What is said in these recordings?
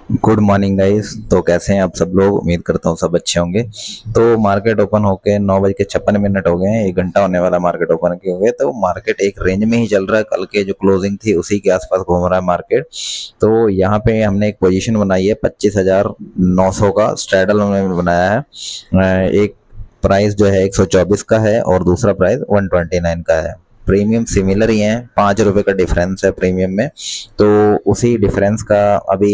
Good morning guys. तो कैसे हैं आप सब लोग? उम्मीद करता हूँ सब अच्छे होंगे। तो मार्केट ओपन होके 9:56 हो गए हैं। 1 घंटा होने वाला मार्केट ओपन किए हुए। तो मार्केट एक रेंज में ही चल रहा है। कल के जो क्लोजिंग थी उसी के आसपास घूम रहा है मार्केट। तो यहाँ पे हमने एक पोजीशन बनाई है 25,900 का स्ट्रैडल हमने बनाया है। एक प्राइस जो है 124 का है और दूसरा प्राइस 129 का है। प्रीमियम सिमिलर ही है, 5 रुपए का डिफरेंस है प्रीमियम में। तो उसी डिफरेंस का अभी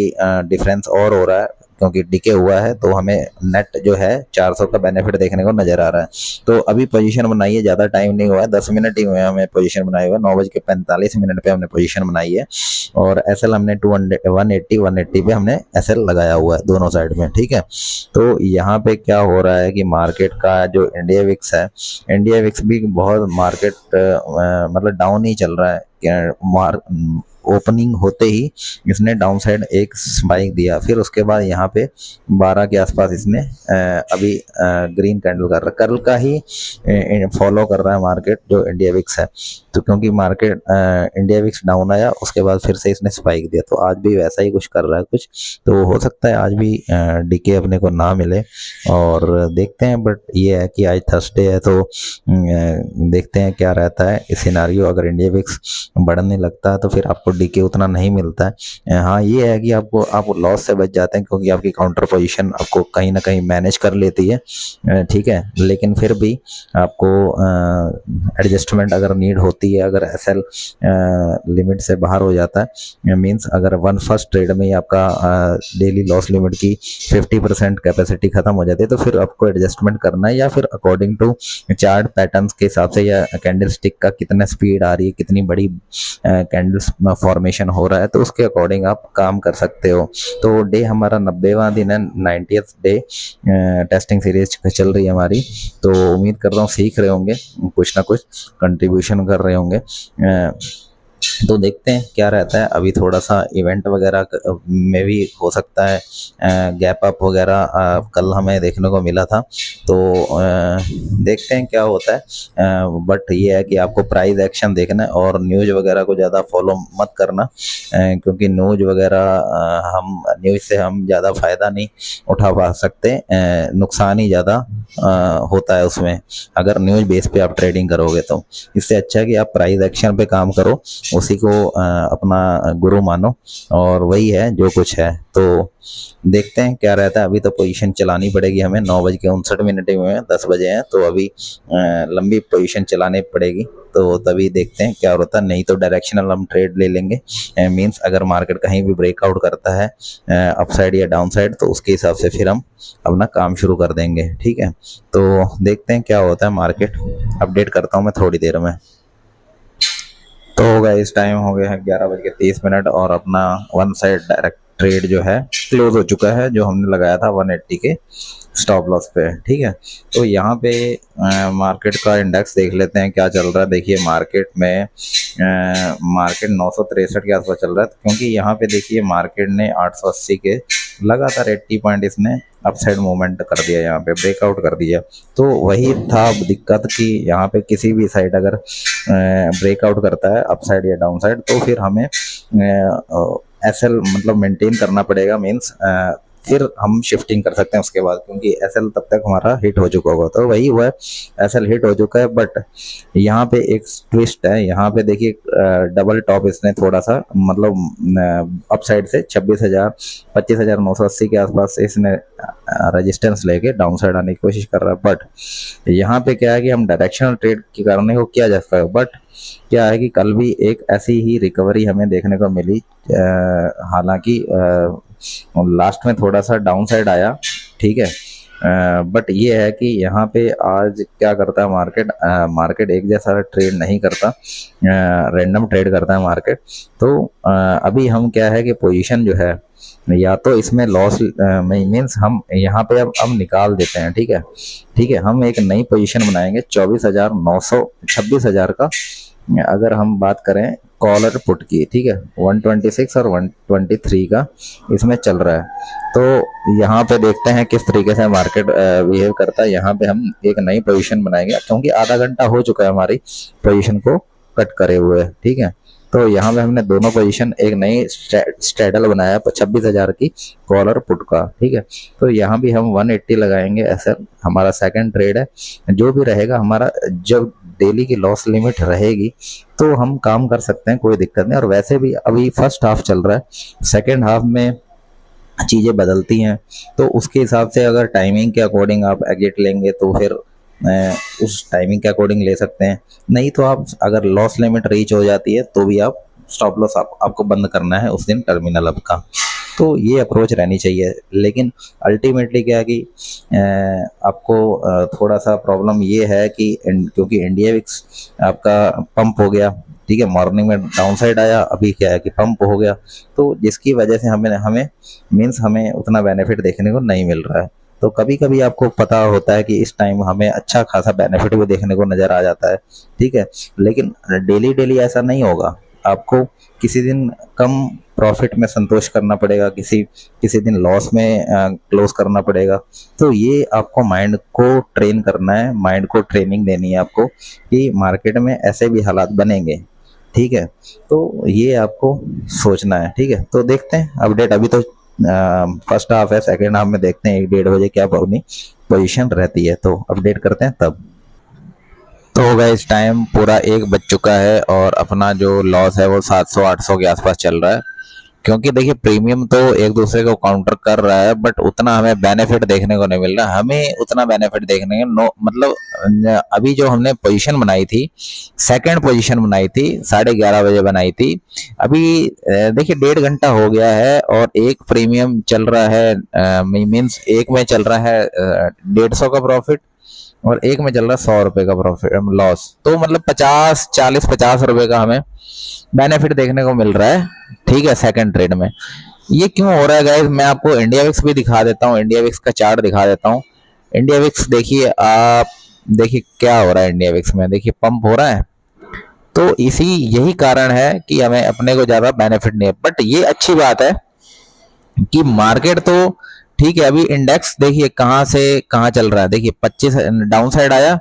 डिफरेंस और हो रहा है क्योंकि डिके हुआ है, तो हमें नेट जो है 400 का बेनिफिट देखने को नजर आ रहा है। तो अभी पोजीशन बनाई है, ज़्यादा टाइम नहीं हुआ है, 10 मिनट ही हुए हैं हमें पोजीशन बनाए हुए। 9:45 पे हमने पोजीशन बनाई है और एस एल हमने 200 180 पे हमने एस एल लगाया हुआ है दोनों साइड में। ठीक है। तो यहाँ पे क्या हो रहा है कि मार्केट का जो इंडिया विक्स है, इंडिया विक्स भी बहुत मार्केट मतलब डाउन ही चल रहा है। ओपनिंग होते ही इसने डाउन साइड एक स्पाइक दिया, फिर उसके बाद यहाँ पे 12 के आसपास इसने अभी ग्रीन कैंडल कर रहा है। कल का ही फॉलो कर रहा है मार्केट जो इंडिया विक्स है। तो क्योंकि मार्केट इंडिया विक्स डाउन आया, उसके बाद फिर से इसने स्पाइक दिया, तो आज भी वैसा ही कुछ कर रहा है कुछ। तो हो सकता है आज भी डीके अपने को ना मिले और देखते हैं। बट ये है कि आज थर्सडे है, तो देखते हैं क्या रहता है इस सिनारियो। अगर इंडिया विक्स बढ़ने लगता है तो फिर आपको डीके उतना नहीं मिलता है। हाँ, ये है कि आप लॉस से बच जाते हैं क्योंकि आपकी काउंटर पोजीशन आपको कहीं ना कहीं मैनेज कर लेती है। ठीक है, लेकिन फिर भी आपको एडजस्टमेंट अगर नीड होती है, अगर एसएल लिमिट से बाहर हो जाता है, मींस अगर वन फर्स्ट ट्रेड में ही आपका डेली लॉस लिमिट की 50% कैपेसिटी खत्म हो जाती है, तो फिर आपको एडजस्टमेंट करना है, या फिर अकॉर्डिंग टू चार्ट पैटर्न्स के हिसाब से, या कैंडल स्टिक का कितना स्पीड आ रही है, कितनी बड़ी कैंडल्स फॉर्मेशन हो रहा है, तो उसके अकॉर्डिंग आप काम कर सकते हो। तो डे हमारा 90वां दिन है, 90th डे टेस्टिंग सीरीज चल रही है हमारी। तो उम्मीद कर रहा हूँ सीख रहे होंगे, कुछ ना कुछ कंट्रीब्यूशन कर रहे होंगे। तो देखते हैं क्या रहता है। अभी थोड़ा सा इवेंट वगैरह में भी हो सकता है गैप अप वगैरह कल हमें देखने को मिला था। तो देखते हैं क्या होता है। बट ये है कि आपको प्राइस एक्शन देखना है और न्यूज़ वगैरह को ज़्यादा फॉलो मत करना, क्योंकि न्यूज़ वगैरह हम न्यूज़ से हम ज़्यादा फ़ायदा नहीं उठा पा सकते, नुकसान ही ज़्यादा होता है उसमें अगर न्यूज़ बेस पे आप ट्रेडिंग करोगे। तो इससे अच्छा है कि आप प्राइस एक्शन पे काम करो, उसी को अपना गुरु मानो, और वही है जो कुछ है। तो देखते हैं क्या रहता है। अभी तो पोजीशन चलानी पड़ेगी हमें, 9:59 ही हुए हैं, 10 बजे हैं, तो अभी लंबी पोजीशन चलानी पड़ेगी। तो तभी देखते हैं क्या होता है। नहीं तो डायरेक्शनल हम ट्रेड ले लेंगे, मींस अगर मार्केट कहीं भी ब्रेकआउट करता है अपसाइड या डाउन साइड, तो उसके हिसाब से फिर हम अपना काम शुरू कर देंगे। ठीक है, तो देखते हैं क्या होता है। मार्केट अपडेट करता हूँ मैं थोड़ी देर में। तो होगा, इस टाइम हो गया है 11:30 और अपना वन साइड डायरेक्ट ट्रेड जो है क्लोज हो चुका है, जो हमने लगाया था 180 के स्टॉप लॉस पे। ठीक है, तो यहाँ पे मार्केट का इंडेक्स देख लेते हैं क्या चल रहा है। देखिए मार्केट में मार्केट 963 के आसपास चल रहा है, क्योंकि यहाँ पे देखिए मार्केट ने 880 के लगातार 80 पॉइंट इसने अपसाइड मूवमेंट कर दिया, यहाँ पे ब्रेकआउट कर दिया। तो वही था दिक्कत कि यहाँ पे किसी भी साइड अगर ब्रेकआउट करता है अपसाइड या डाउन साइड, तो फिर हमें एसएल मतलब मेंटेन करना पड़ेगा, मींस फिर हम शिफ्टिंग कर सकते हैं उसके बाद, क्योंकि एसएल तब तक हमारा हिट हो चुका होगा। तो वही हुआ है, एसएल हिट हो चुका है। बट यहाँ पे एक ट्विस्ट है, यहाँ पे देखिए डबल टॉप इसने थोड़ा सा मतलब अपसाइड से 25,980 के आसपास से इसने रेजिस्टेंस लेके डाउन साइड आने की कोशिश कर रहा है। बट यहाँ पे क्या है कि हम डायरेक्शनल ट्रेड करने को किया जा सकता है। बट क्या है कि कल भी एक ऐसी ही रिकवरी हमें देखने को मिली, हालांकि लास्ट में थोड़ा सा डाउन साइड आया। ठीक है, बट ये है कि यहाँ पे आज क्या करता है मार्केट, मार्केट एक जैसा ट्रेड नहीं करता, रैंडम ट्रेड करता है मार्केट। तो अभी हम क्या है कि पोजीशन जो है, या तो इसमें लॉस मीन्स हम यहाँ पे अब निकाल देते हैं। ठीक है, ठीक है, हम एक नई पोजीशन बनाएंगे 24,900 26,000 का। अगर हम बात करें कॉलर पुट की, ठीक है, 126 और 123 का इसमें चल रहा है। तो यहाँ पे देखते हैं किस तरीके से मार्केट बिहेव करता है। यहाँ पे हम एक नई पोजीशन बनाएंगे, क्योंकि आधा घंटा हो चुका है हमारी पोजीशन को कट करे हुए। ठीक है, तो यहाँ पे हमने दोनों पोजीशन एक नई स्ट्रेडल बनाया 26,000 की कॉल और पुट का, ठीक है। तो यहाँ भी हम 180 लगाएंगे, ऐसा हमारा सेकंड ट्रेड है। जो भी रहेगा हमारा, जब डेली की लॉस लिमिट रहेगी तो हम काम कर सकते हैं, कोई दिक्कत नहीं। और वैसे भी अभी फर्स्ट हाफ चल रहा है, सेकेंड हाफ में चीज़ें बदलती हैं, तो उसके हिसाब से अगर टाइमिंग के अकॉर्डिंग आप एग्जिट लेंगे तो फिर उस टाइमिंग के अकॉर्डिंग ले सकते हैं। नहीं तो आप अगर लॉस लिमिट रीच हो जाती है तो भी आप स्टॉप लॉस आपको बंद करना है उस दिन टर्मिनल अप का। तो ये अप्रोच रहनी चाहिए। लेकिन अल्टीमेटली क्या है कि आपको थोड़ा सा प्रॉब्लम ये है कि क्योंकि इंडिया विक्स आपका पंप हो गया, ठीक है, मॉर्निंग में डाउन साइड आया, अभी क्या है कि पंप हो गया, तो जिसकी वजह से हमें हमें मीन्स हमें उतना बेनिफिट देखने को नहीं मिल रहा है। तो कभी कभी आपको पता होता है कि इस टाइम हमें अच्छा खासा बेनिफिट भी देखने को नजर आ जाता है, ठीक है। लेकिन डेली डेली ऐसा नहीं होगा, आपको किसी दिन कम प्रॉफिट में संतोष करना पड़ेगा, किसी किसी दिन लॉस में क्लोज करना पड़ेगा। तो ये आपको माइंड को ट्रेन करना है, माइंड को ट्रेनिंग देनी है आपको कि मार्केट में ऐसे भी हालात बनेंगे, ठीक है। तो ये आपको सोचना है, ठीक है। तो देखते हैं अपडेट, अभी तो फर्स्ट हाफ है, सेकेंड हाफ में देखते हैं 1-1:30 बजे क्या अपनी पोजीशन रहती है, तो अपडेट करते हैं तब। तो होगा इस टाइम पूरा 1 बज चुका है और अपना जो लॉस है वो 700-800 के आसपास चल रहा है। क्योंकि देखिए प्रीमियम तो एक दूसरे को काउंटर कर रहा है, बट उतना हमें बेनिफिट देखने को नहीं मिल रहा। हमें उतना बेनिफिट देखने को मतलब अभी जो हमने पोजीशन बनाई थी, सेकंड पोजीशन बनाई थी, 11:30 बजे बनाई थी, अभी देखिए 1.5 घंटा हो गया है और एक प्रीमियम चल रहा है, मीन्स एक में चल रहा है 150 का प्रॉफिट और एक में चल रहा है 100 रुपए का प्रॉफिट लॉस। तो मतलब 50 40 50 रुपए का हमें बेनिफिट देखने को मिल रहा है, ठीक है, सेकंड ट्रेड में। ये क्यों हो रहा है गाइस, मैं आपको इंडिया विक्स भी दिखा देता हूँ, इंडिया विक्स का चार्ट दिखा देता हूँ। इंडिया विक्स देखिए आप, देखिए क्या हो रहा है इंडिया विक्स में, देखिए पंप हो रहा है। तो यही कारण है कि हमें अपने को ज्यादा बेनिफिट नहीं है। बट ये अच्छी बात है कि मार्केट तो ठीक है, अभी इंडेक्स देखिए कहाँ से कहाँ चल रहा है, देखिए 25 डाउन साइड आया,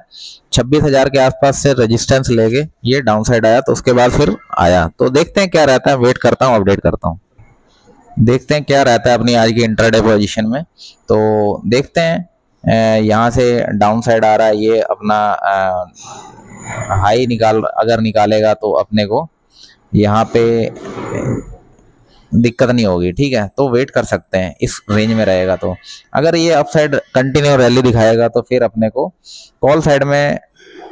26,000 के आसपास से रेजिस्टेंस लेके ये डाउन साइड आया, तो उसके बाद फिर आया। तो देखते हैं क्या रहता है, वेट करता हूँ, अपडेट करता हूँ, देखते हैं क्या रहता है अपनी आज की इंट्राडे पोजीशन में। तो देखते हैं यहाँ से डाउन साइड आ रहा है, ये अपना हाई अगर निकालेगा तो अपने को यहाँ पे दिक्कत नहीं होगी, ठीक है। तो वेट कर सकते हैं इस रेंज में रहेगा। तो अगर ये अपसाइड कंटिन्यू रैली दिखाएगा तो फिर अपने को कॉल साइड में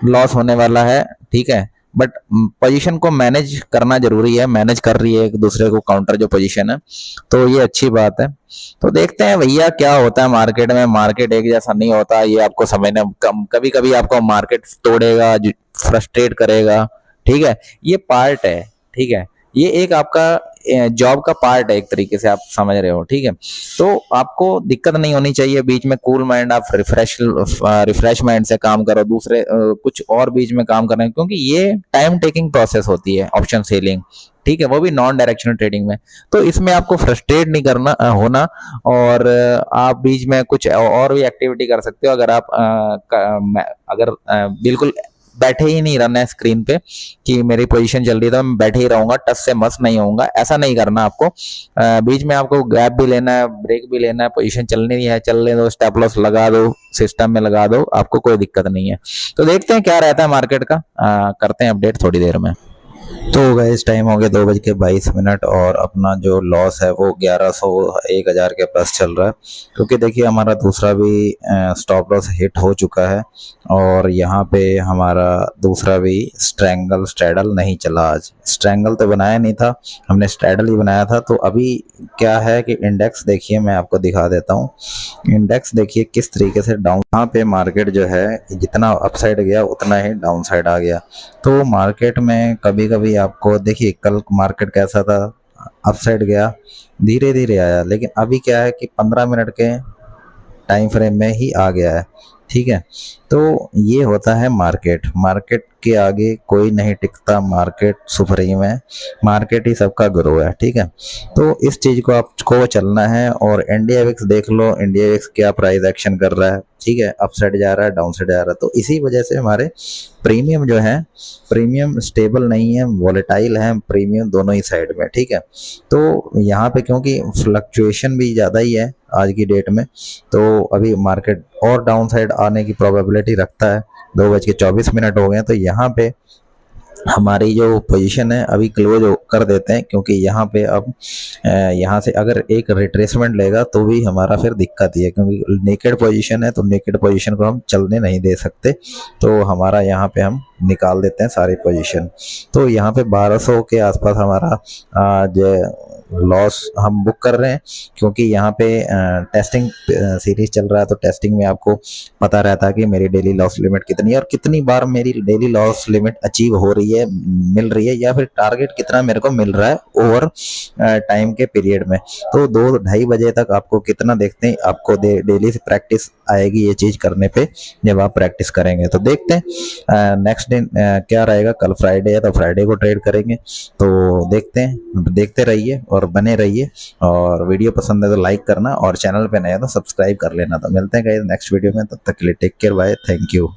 लॉस होने वाला है, ठीक है। बट पोजीशन को मैनेज करना जरूरी है, मैनेज कर रही है एक दूसरे को काउंटर जो पोजीशन है, तो ये अच्छी बात है। तो देखते हैं भैया क्या होता है मार्केट में। मार्केट एक जैसा नहीं होता, ये आपको समझना, कभी कभी आपको मार्केट तोड़ेगा, फ्रस्ट्रेट करेगा, ठीक है, ये पार्ट है, ठीक है। ये एक आपका जॉब का पार्ट है, एक तरीके से आप समझ रहे हो, ठीक है। तो आपको दिक्कत नहीं होनी चाहिए, बीच में कूल माइंड, आप रिफ्रेश माइंड से काम करो, दूसरे कुछ और बीच में काम करें, क्योंकि ये टाइम टेकिंग प्रोसेस होती है ऑप्शन सेलिंग, ठीक है, वो भी नॉन डायरेक्शनल ट्रेडिंग में। तो इसमें आपको फ्रस्ट्रेट नहीं करना होना, और आप बीच में कुछ और भी एक्टिविटी कर सकते हो। अगर आप अगर बिल्कुल बैठे ही नहीं रहना है स्क्रीन पे कि मेरी पोजीशन चल रही है तो मैं बैठे ही रहूंगा, टच से मस नहीं होऊंगा, ऐसा नहीं करना आपको। बीच में आपको गैप भी लेना है, ब्रेक भी लेना है, पोजीशन चलनी है चलने दो, स्टॉप लॉस लगा दो, सिस्टम में लगा दो, आपको कोई दिक्कत नहीं है। तो देखते हैं क्या रहता है मार्केट का, करते हैं अपडेट थोड़ी देर में। तो गाइस टाइम हो गया 2:22 और अपना जो लॉस है वो 1100 1000 के पास चल रहा है, क्योंकि देखिए हमारा दूसरा भी स्टॉप लॉस हिट हो चुका है और यहाँ पे हमारा दूसरा भी स्ट्रैडल नहीं चला। आज स्ट्रैंगल तो बनाया नहीं था हमने, स्ट्रैडल ही बनाया था। तो अभी क्या है कि इंडेक्स देखिए, मैं आपको दिखा देता हूँ, इंडेक्स देखिए किस तरीके से डाउन, यहाँ पे मार्केट जो है जितना अपसाइड गया उतना ही डाउन साइड आ गया। तो मार्केट में कभी कभी आपको देखिए, कल मार्केट कैसा था, अपसाइड गया, धीरे धीरे आया, लेकिन अभी क्या है कि 15 मिनट के टाइम फ्रेम में ही आ गया है, ठीक है। तो ये होता है मार्केट। मार्केट के आगे कोई नहीं टिकता, मार्केट सुप्रीम है, मार्केट ही सबका गुरु है, ठीक है। तो इस चीज को आपको चलना है। और इंडिया विक्स देख लो, इंडिया विक्स क्या प्राइस एक्शन कर रहा है, ठीक है, अप साइड जा रहा है, डाउन साइड जा रहा है। तो इसी वजह से हमारे प्रीमियम जो है, प्रीमियम स्टेबल नहीं है, वॉलेटाइल है प्रीमियम दोनों ही साइड में, ठीक है। तो यहाँ पे क्योंकि फ्लक्चुएशन भी ज़्यादा ही है आज की डेट में, तो अभी मार्केट और डाउन साइड आने की प्रोबेबिलिटी रखता है। 2:24 हो गए, तो यहाँ पे हमारी जो पोजीशन है अभी क्लोज कर देते हैं, क्योंकि यहाँ पे अब यहाँ से अगर एक रिट्रेसमेंट लेगा तो भी हमारा फिर दिक्कत ही है, क्योंकि नेकेड पोजीशन है, तो नेकेड पोजीशन को हम चलने नहीं दे सकते। तो हमारा यहाँ पे हम निकाल देते हैं सारी पोजीशन। तो यहाँ पे 1200 के आसपास हमारा आज लॉस हम बुक कर रहे हैं, क्योंकि यहाँ पे टेस्टिंग सीरीज चल रहा है। तो टेस्टिंग में आपको पता रहता है कि मेरी डेली लॉस लिमिट कितनी है और कितनी बार मेरी डेली लॉस लिमिट अचीव हो रही है, मिल रही है, या फिर टारगेट कितना मेरे को मिल रहा है ओवर टाइम के पीरियड में। तो 2-2:30 बजे तक आपको कितना देखते हैं, आपको डेली से प्रैक्टिस आएगी ये चीज करने पे जब आप प्रैक्टिस करेंगे। तो देखते हैं नेक्स्ट डे क्या रहेगा। कल फ्राइडे है, तो फ्राइडे को ट्रेड करेंगे। तो देखते हैं, देखते रहिए और बने रहिए। और वीडियो पसंद है तो लाइक करना, और चैनल पे नए हो तो सब्सक्राइब कर लेना। तो मिलते हैं गाइस नेक्स्ट वीडियो में, तब तक के लिए take care, bye, thank you.